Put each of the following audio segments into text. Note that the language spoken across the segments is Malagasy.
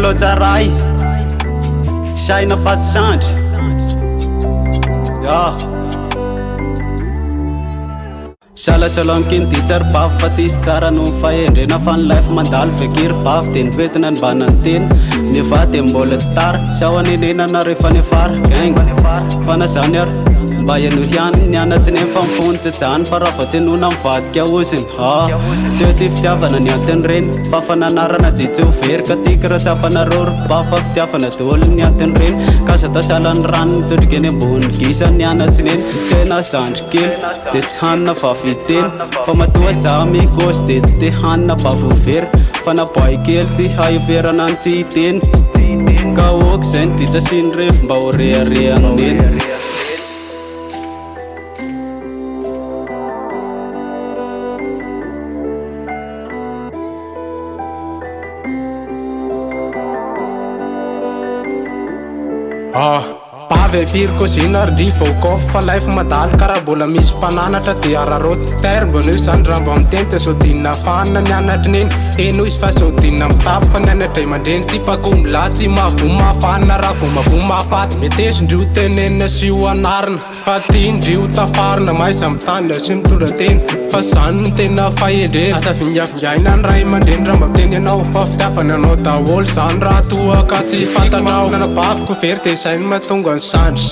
lojaray saina fatisandry Salasalon kin teacher baf fa tsisy tsara no fahendrena fa ny life mandalo fekiry baf de nivetina ny bananteny nefa de mbola tsy tara sao anenenana rehefa nefara gang fanazany ary mba iano hiany ny anatsy ny fa mifony tsajany fa raha vao tsy nona mivadika oziny teo tsy fitiavana ny antiny reny fa fananarana jitseo very ka tiky raha tsapana rory bafa fitiavana daholo ny antiny reny ka za tasalan'ny rano mitondrika eny ambony gisa ny anatsy neny tsy haina zandry kely de tsy hanina vaviteny fa matoa za migosy de tsy te hanina bavovery fa naboay kely tsy hahiverana ny tsy hiteny ka oky zay ny ditsa sy ny refo mba ho reharehaneny Bavy piry kozina rivoko fa life madalo karaha mbola misy mpananatra de araroty terre mbona io zany raha mba mitenta sodinina fanina ny anatry neny eno izy fa sodinina mitapy fa ny anatray mandreny tsy pako milatsy mavomafana raha vomavomafaty metesindrio tenenina sy ho anarina fa tiandrio tafarina maiza mitanina sy mitondra teny fa zany ny tena fahendrena asa vingavingaina ny ray mandreny raha mba miteny anao fa fitiavana anao daholo zany raha toa ka tsy fantanao nana baviko very de zay ny mahatonga ny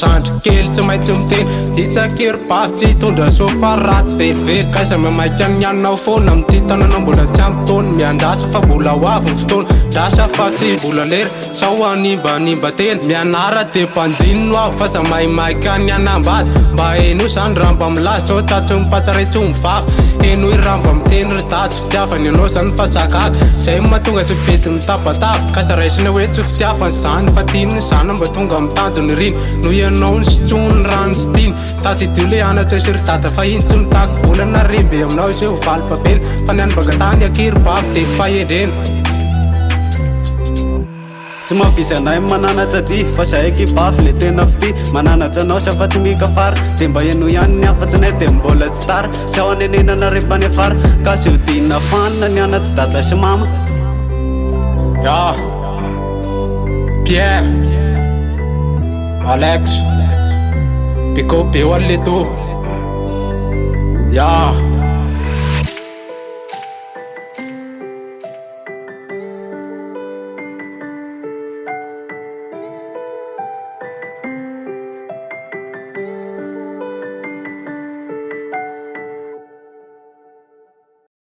sandry kely tsy maintsy miteny ditsakery bavy tsy hitondra sofa ratsy velively kaisa mamaika ny anao foana mity tananao mbola tsy ampytony miandrasa fa mbola ho avy ny fotoana drasa fa tsy mbola lery sao animbanimba teny mianara de mpanjiny no avy fa za maimaika ny anambady mba eno zany raha mba milaza sao tatso mipatsaray tsy mivavy eno i raha mba miteny ry daty fitiavany anao zany fa zakaky zay mahatonga sy bety mitabataba ka za raisina hoe tsy fitiavany zany fa tiany zany mba tonga mitanjony riny no ianao ny sitrony rano sy tiny taty dio le anatra sy ry data fa iny tsy mitaky volana rembe aminao izy hoe valipapely fa ny anybagatany akiry bavy de fahendrena tsy mahavizy anay mananatra ty fa zay eky bafy le tena fity mananatra anao sa fa tsy mikafara de mba iano ihany ny afatsinay de mbola tsy tara sao anenenana rehefa nefara ka sy hodinina fanina ny anatsy dada sy mama Pierre Alex Pico Pewaleto